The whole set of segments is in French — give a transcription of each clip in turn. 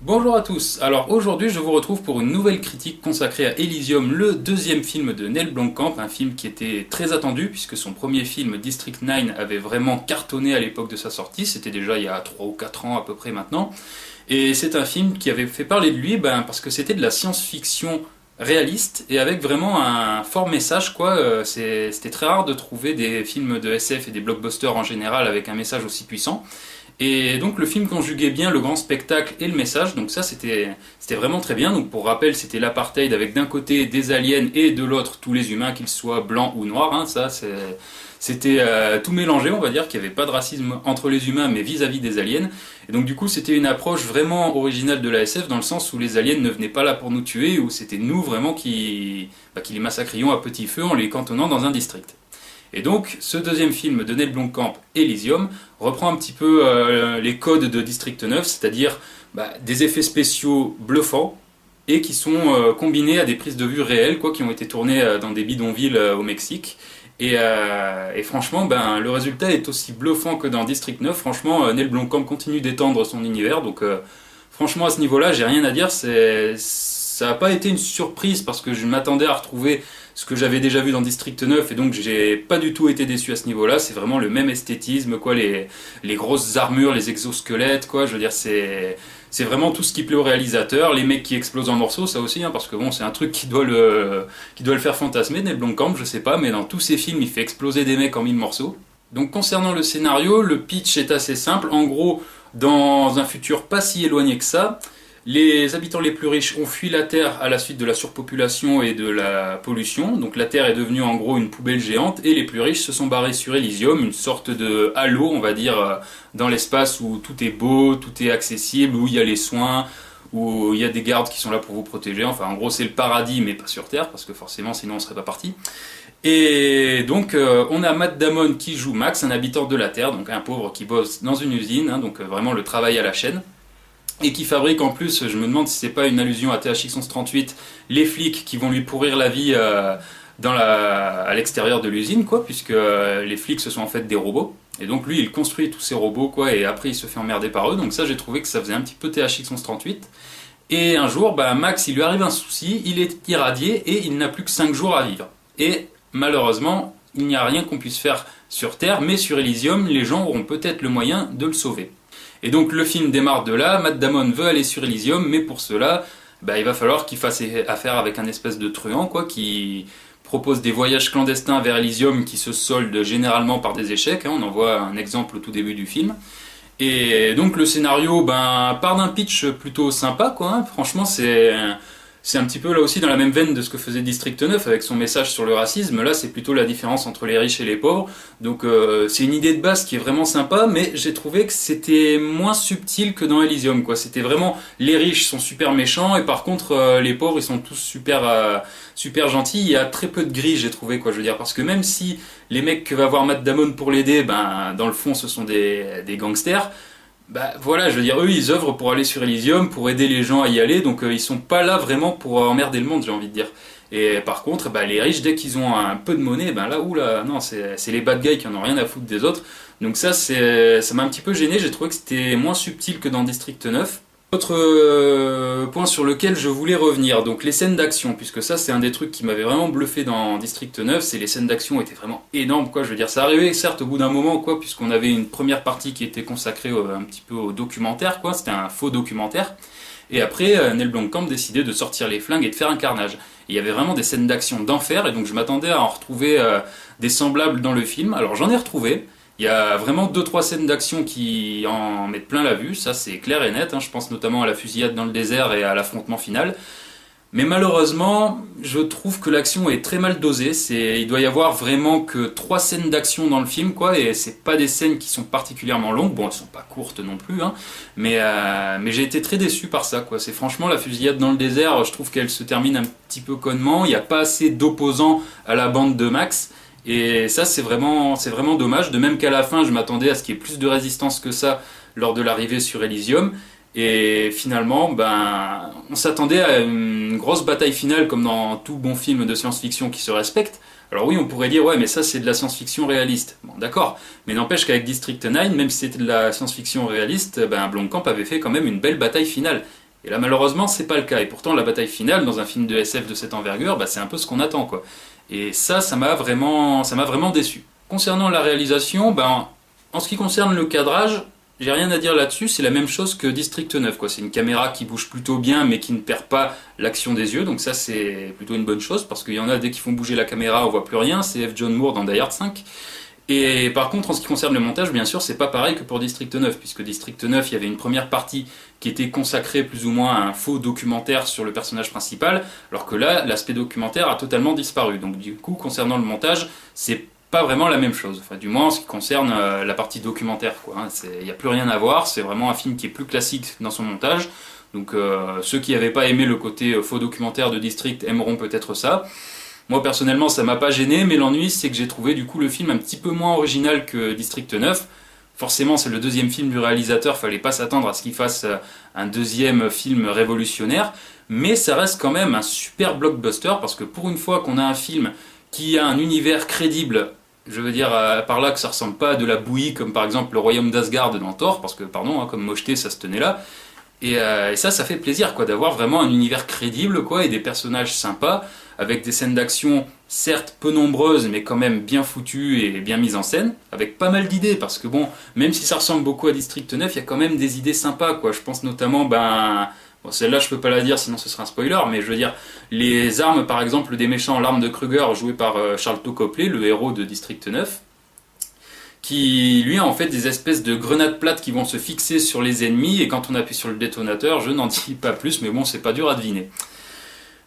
Bonjour à tous, alors aujourd'hui je vous retrouve pour une nouvelle critique consacrée à Elysium, le deuxième film de Neil Blomkamp, un film qui était très attendu puisque son premier film District 9 avait vraiment cartonné à l'époque de sa sortie, c'était déjà il y a 3 ou 4 ans à peu près maintenant, et c'est un film qui avait fait parler de lui parce que c'était de la science-fiction réaliste et avec vraiment un fort message quoi. C'était très rare de trouver des films de SF et des blockbusters en général avec un message aussi puissant. Et donc le film conjuguait bien le grand spectacle et le message, donc ça c'était vraiment très bien. Donc pour rappel, c'était l'apartheid avec d'un côté des aliens et de l'autre tous les humains, qu'ils soient blancs ou noirs, hein. C'était tout mélangé, on va dire, qu'il n'y avait pas de racisme entre les humains mais vis-à-vis des aliens. Et donc du coup c'était une approche vraiment originale de la SF dans le sens où les aliens ne venaient pas là pour nous tuer, où c'était nous vraiment qui les massacrions à petit feu en les cantonnant dans un district. Et donc, ce deuxième film de Neil Blomkamp, Elysium, reprend un petit peu les codes de District 9, c'est-à-dire des effets spéciaux bluffants et qui sont combinés à des prises de vue réelles, quoi, qui ont été tournées dans des bidonvilles au Mexique. Et franchement, le résultat est aussi bluffant que dans District 9. Franchement, Neil Blomkamp continue d'étendre son univers, donc franchement à ce niveau-là, j'ai rien à dire. Ça n'a pas été une surprise parce que je m'attendais à retrouver ce que j'avais déjà vu dans District 9 et donc j'ai pas du tout été déçu à ce niveau-là. C'est vraiment le même esthétisme, quoi, les grosses armures, les exosquelettes, quoi. Je veux dire, c'est vraiment tout ce qui plaît au réalisateur. Les mecs qui explosent en morceaux, ça aussi, hein, parce que bon, c'est un truc qui doit le faire fantasmer. Neil Blomkamp, je sais pas, mais dans tous ses films, il fait exploser des mecs en 1000 morceaux. Donc concernant le scénario, le pitch est assez simple. En gros, dans un futur pas si éloigné que ça, les habitants les plus riches ont fui la Terre à la suite de la surpopulation et de la pollution. Donc la Terre est devenue en gros une poubelle géante et les plus riches se sont barrés sur Elysium, une sorte de halo, on va dire, dans l'espace où tout est beau, tout est accessible, où il y a les soins, où il y a des gardes qui sont là pour vous protéger. Enfin en gros c'est le paradis mais pas sur Terre parce que forcément sinon on serait pas parti. Et donc on a Matt Damon qui joue Max, un habitant de la Terre, donc un pauvre qui bosse dans une usine, hein, donc vraiment le travail à la chaîne. Et qui fabrique en plus, je me demande si c'est pas une allusion à THX 1138, les flics qui vont lui pourrir la vie à l'extérieur de l'usine, quoi, puisque les flics ce sont en fait des robots. Et donc lui il construit tous ces robots, quoi, et après il se fait emmerder par eux. Donc ça j'ai trouvé que ça faisait un petit peu THX 1138. Et un jour, Max il lui arrive un souci, il est irradié et il n'a plus que 5 jours à vivre. Et malheureusement, il n'y a rien qu'on puisse faire sur Terre, mais sur Elysium, les gens auront peut-être le moyen de le sauver. Et donc le film démarre de là, Matt Damon veut aller sur Elysium, mais pour cela, il va falloir qu'il fasse affaire avec un espèce de truand, quoi, qui propose des voyages clandestins vers Elysium qui se soldent généralement par des échecs, hein, on en voit un exemple au tout début du film. Et donc le scénario part d'un pitch plutôt sympa, quoi, hein. Franchement c'est un petit peu là aussi dans la même veine de ce que faisait District 9 avec son message sur le racisme. Là c'est plutôt la différence entre les riches et les pauvres. Donc c'est une idée de base qui est vraiment sympa, mais j'ai trouvé que c'était moins subtil que dans Elysium, quoi. C'était vraiment les riches sont super méchants et par contre les pauvres ils sont tous super gentils. Il y a très peu de gris, j'ai trouvé, quoi, je veux dire, parce que même si les mecs que va voir Matt Damon pour l'aider, dans le fond ce sont des gangsters. Voilà, je veux dire, eux ils œuvrent pour aller sur Elysium, pour aider les gens à y aller, donc ils sont pas là vraiment pour emmerder le monde, j'ai envie de dire. Et par contre, les riches, dès qu'ils ont un peu de monnaie, là, oula, non, c'est les bad guys qui en ont rien à foutre des autres. Donc ça m'a un petit peu gêné, j'ai trouvé que c'était moins subtil que dans District 9. Autre point sur lequel je voulais revenir, donc les scènes d'action, puisque ça c'est un des trucs qui m'avait vraiment bluffé dans District 9, c'est les scènes d'action étaient vraiment énormes, quoi, je veux dire, ça arrivait certes au bout d'un moment, quoi, puisqu'on avait une première partie qui était consacrée un petit peu au documentaire, quoi, c'était un faux documentaire, et après Neil Blomkamp décidait de sortir les flingues et de faire un carnage. Et il y avait vraiment des scènes d'action d'enfer, et donc je m'attendais à en retrouver des semblables dans le film, alors j'en ai retrouvé. Il y a vraiment 2-3 scènes d'action qui en mettent plein la vue, ça c'est clair et net, hein. Je pense notamment à la fusillade dans le désert et à l'affrontement final. Mais malheureusement, je trouve que l'action est très mal dosée, il doit y avoir vraiment que 3 scènes d'action dans le film, quoi, et c'est pas des scènes qui sont particulièrement longues, bon elles sont pas courtes non plus, hein, mais j'ai été très déçu par ça, quoi. C'est franchement la fusillade dans le désert, je trouve qu'elle se termine un petit peu connement, il n'y a pas assez d'opposants à la bande de Max. Et ça c'est vraiment dommage, de même qu'à la fin je m'attendais à ce qu'il y ait plus de résistance que ça lors de l'arrivée sur Elysium, et finalement on s'attendait à une grosse bataille finale comme dans tout bon film de science-fiction qui se respecte. Alors oui on pourrait dire ouais mais ça c'est de la science-fiction réaliste, bon d'accord, mais n'empêche qu'avec District 9, même si c'était de la science-fiction réaliste, Blomkamp avait fait quand même une belle bataille finale. Et là malheureusement c'est pas le cas, et pourtant la bataille finale dans un film de SF de cette envergure, c'est un peu ce qu'on attend quoi. Et ça m'a vraiment déçu. Concernant la réalisation, en ce qui concerne le cadrage, j'ai rien à dire là-dessus, c'est la même chose que District 9 quoi. C'est une caméra qui bouge plutôt bien mais qui ne perd pas l'action des yeux, donc ça c'est plutôt une bonne chose parce qu'il y en a dès qu'ils font bouger la caméra on voit plus rien, c'est F. John Moore dans Die Hard 5. Et par contre, en ce qui concerne le montage, bien sûr, c'est pas pareil que pour District 9, puisque District 9, il y avait une première partie qui était consacrée plus ou moins à un faux documentaire sur le personnage principal, alors que là, l'aspect documentaire a totalement disparu. Donc du coup, concernant le montage, c'est pas vraiment la même chose. Enfin, du moins en ce qui concerne la partie documentaire, quoi. Il n'y a plus rien à voir, c'est vraiment un film qui est plus classique dans son montage. Donc ceux qui n'avaient pas aimé le côté faux documentaire de District aimeront peut-être ça. Moi personnellement ça m'a pas gêné, mais l'ennui c'est que j'ai trouvé du coup le film un petit peu moins original que District 9. Forcément c'est le deuxième film du réalisateur, fallait pas s'attendre à ce qu'il fasse un deuxième film révolutionnaire, mais ça reste quand même un super blockbuster parce que pour une fois qu'on a un film qui a un univers crédible, je veux dire par là que ça ressemble pas à de la bouillie comme par exemple le Royaume d'Asgard dans Thor, parce que pardon, comme mocheté ça se tenait là. Et ça fait plaisir quoi, d'avoir vraiment un univers crédible quoi, et des personnages sympas, avec des scènes d'action certes peu nombreuses mais quand même bien foutues et bien mises en scène, avec pas mal d'idées, parce que bon, même si ça ressemble beaucoup à District 9, il y a quand même des idées sympas quoi. Je pense notamment, bon, celle-là je peux pas la dire sinon ce sera un spoiler, mais je veux dire, les armes par exemple des méchants, l'arme de Kruger jouée par Charlton Copley, le héros de District 9, qui lui a en fait des espèces de grenades plates qui vont se fixer sur les ennemis, et quand on appuie sur le détonateur, je n'en dis pas plus, mais bon, c'est pas dur à deviner.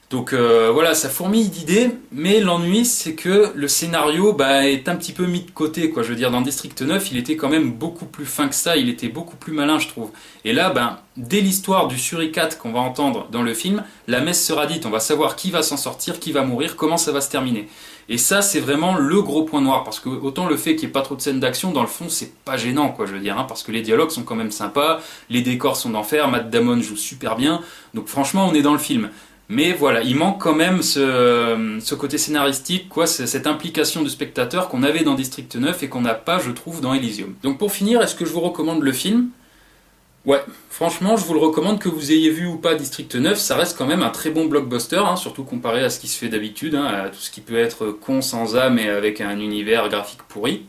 Donc voilà, ça fourmille d'idées, mais l'ennui c'est que le scénario est un petit peu mis de côté, quoi. Je veux dire, dans District 9, il était quand même beaucoup plus fin que ça, il était beaucoup plus malin, je trouve. Et là, dès l'histoire du suricate qu'on va entendre dans le film, la messe sera dite, on va savoir qui va s'en sortir, qui va mourir, comment ça va se terminer. Et ça, c'est vraiment le gros point noir, parce que autant le fait qu'il n'y ait pas trop de scènes d'action, dans le fond, c'est pas gênant, quoi, je veux dire, parce que les dialogues sont quand même sympas, les décors sont d'enfer, Matt Damon joue super bien, donc franchement, on est dans le film. Mais voilà, il manque quand même ce côté scénaristique, quoi, cette implication du spectateur qu'on avait dans District 9 et qu'on n'a pas, je trouve, dans Elysium. Donc pour finir, est-ce que je vous recommande le film ? Ouais, franchement, je vous le recommande, que vous ayez vu ou pas District 9, ça reste quand même un très bon blockbuster, surtout comparé à ce qui se fait d'habitude, à tout ce qui peut être con, sans âme et avec un univers graphique pourri.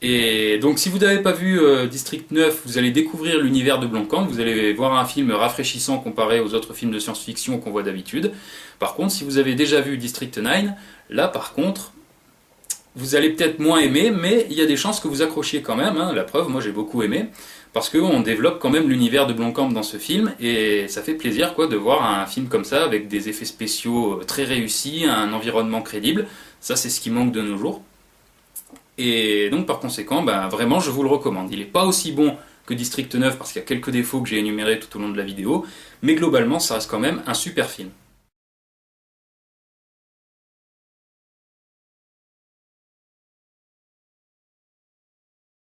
Et donc si vous n'avez pas vu District 9, vous allez découvrir l'univers de Blomkamp, vous allez voir un film rafraîchissant comparé aux autres films de science-fiction qu'on voit d'habitude. Par contre, si vous avez déjà vu District 9, là par contre, vous allez peut-être moins aimer, mais il y a des chances que vous accrochiez quand même, la preuve, moi j'ai beaucoup aimé, parce qu'on développe quand même l'univers de Blomkamp dans ce film, et ça fait plaisir quoi de voir un film comme ça, avec des effets spéciaux très réussis, un environnement crédible, ça c'est ce qui manque de nos jours. Et donc par conséquent, vraiment je vous le recommande. Il n'est pas aussi bon que District 9 parce qu'il y a quelques défauts que j'ai énumérés tout au long de la vidéo, mais globalement ça reste quand même un super film.